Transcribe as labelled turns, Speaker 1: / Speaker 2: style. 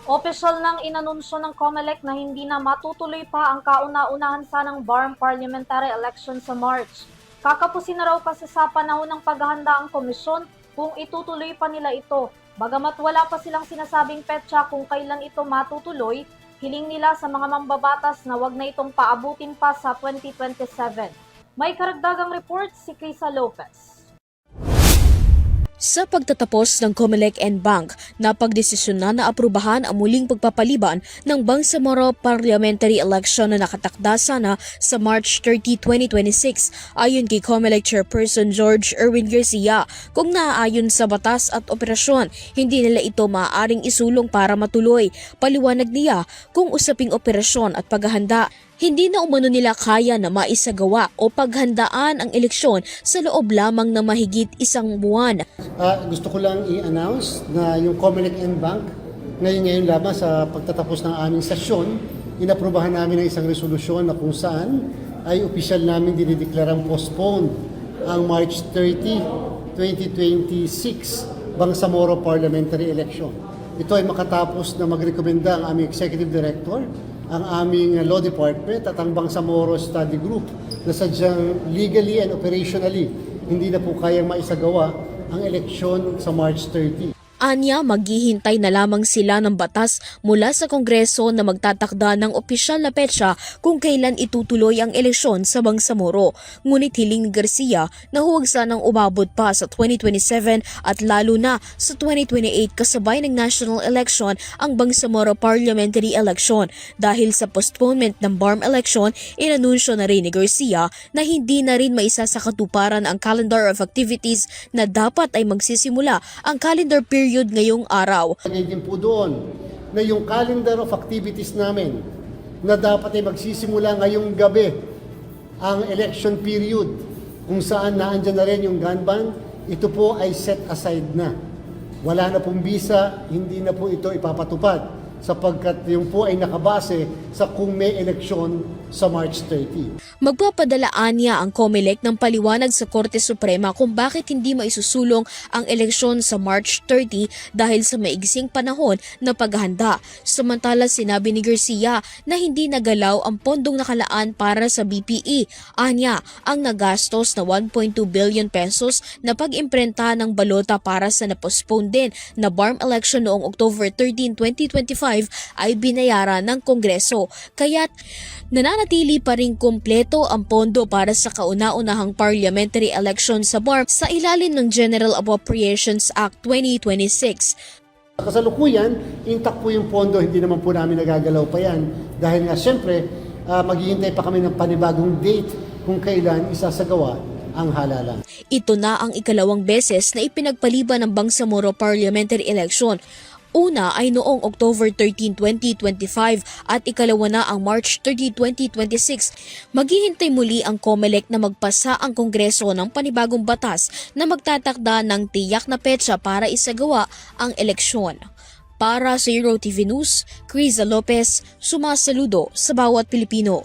Speaker 1: Opisyal nang inanunsyo ng COMELEC na hindi na matutuloy pa ang kauna-unahan sanang BARM parliamentary election sa March. Kakapusin na raw kasi sa panahon ng paghahanda ang komisyon kung itutuloy pa nila ito. Bagamat wala pa silang sinasabing petsa kung kailan ito matutuloy, hiling nila sa mga mambabatas na wag na itong paabutin pa sa 2027. May karagdagang report si Krisa Lopez.
Speaker 2: Sa pagtatapos ng COMELEC and Bank, napagdesisyon na naaprubahan ang muling pagpapaliban ng Bangsamoro Parliamentary Election na nakatakda sana sa March 30, 2026 ayon kay COMELEC Chairperson George Erwin Garcia. Kung naaayon sa batas at operasyon, hindi nila ito maaaring isulong para matuloy. Paliwanag niya kung usaping operasyon at paghahanda, hindi na umano nila kaya na maisagawa o paghandaan ang eleksyon sa loob lamang na mahigit isang buwan.
Speaker 3: Gusto ko lang i-announce na yung COMELEC and Bank ngayon lamang sa pagtatapos ng aming sesyon, inaprubahan namin ng isang resolusyon na kung saan ay opisyal namin dinideklarang postponed ang March 30, 2026 Bangsamoro Parliamentary Election. Ito ay makatapos na magrekomenda ang aming Executive Director, ang aming Law Department at ang Bangsamoro Study Group na sadyang legally and operationally hindi na po kayang maisagawa ang eleksyon sa March 30.
Speaker 2: Anya, maghihintay na lamang sila ng batas mula sa Kongreso na magtatakda ng opisyal na petsa kung kailan itutuloy ang eleksyon sa Bangsamoro. Ngunit hiling ni Garcia na huwag sanang umabot pa sa 2027 at lalo na sa 2028 kasabay ng national election ang Bangsamoro Parliamentary Election. Dahil sa postponement ng BARM election, inanunsyo na rin ni Garcia na hindi na rin maisa sa katuparan ang calendar of activities na dapat ay magsisimula ang calendar period ngayong araw.
Speaker 3: Lagay din po doon na yung calendar of activities namin na dapat ay magsisimula ngayong gabi ang election period kung saan naandyan na rin yung gun ban, ito po ay set aside na. Wala na pong bisa, hindi na po ito ipapatupad sapagkat yung po ay nakabase sa kung may eleksyon sa March 30.
Speaker 2: Magpapadalaan niya ang COMELEC ng paliwanag sa Korte Suprema kung bakit hindi maisusulong ang eleksyon sa March 30 dahil sa maigsing panahon na paghahanda. Samantala sinabi ni Garcia na hindi nagalaw ang pondong nakalaan para sa BPE. Anya, ang nagastos na 1.2 billion pesos na pag-imprenta ng balota para sa na-postpone din na BARM election noong October 13, 2025 ay binayaran ng Kongreso. Kaya't nananatili pa rin kumpleto ang pondo para sa kauna-unahang parliamentary election sa BARM sa ilalim ng General Appropriations Act 2026.
Speaker 3: Kasalukuyan, intact po yung pondo, hindi naman po namin nagagalaw pa yan. Dahil nga siyempre, maghihintay pa kami ng panibagong date kung kailan isasagawa ang halalan.
Speaker 2: Ito na ang ikalawang beses na ipinagpaliban ng Bangsamoro Parliamentary Election. Una ay noong October 13, 2025 at ikalawa na ang March 30, 2026. Maghihintay muli ang COMELEC na magpasa ang Kongreso ng panibagong batas na magtatakda ng tiyak na petsa para isagawa ang eleksyon. Para sa EuroTV News, Krisa Lopez, sumasaludo sa bawat Pilipino.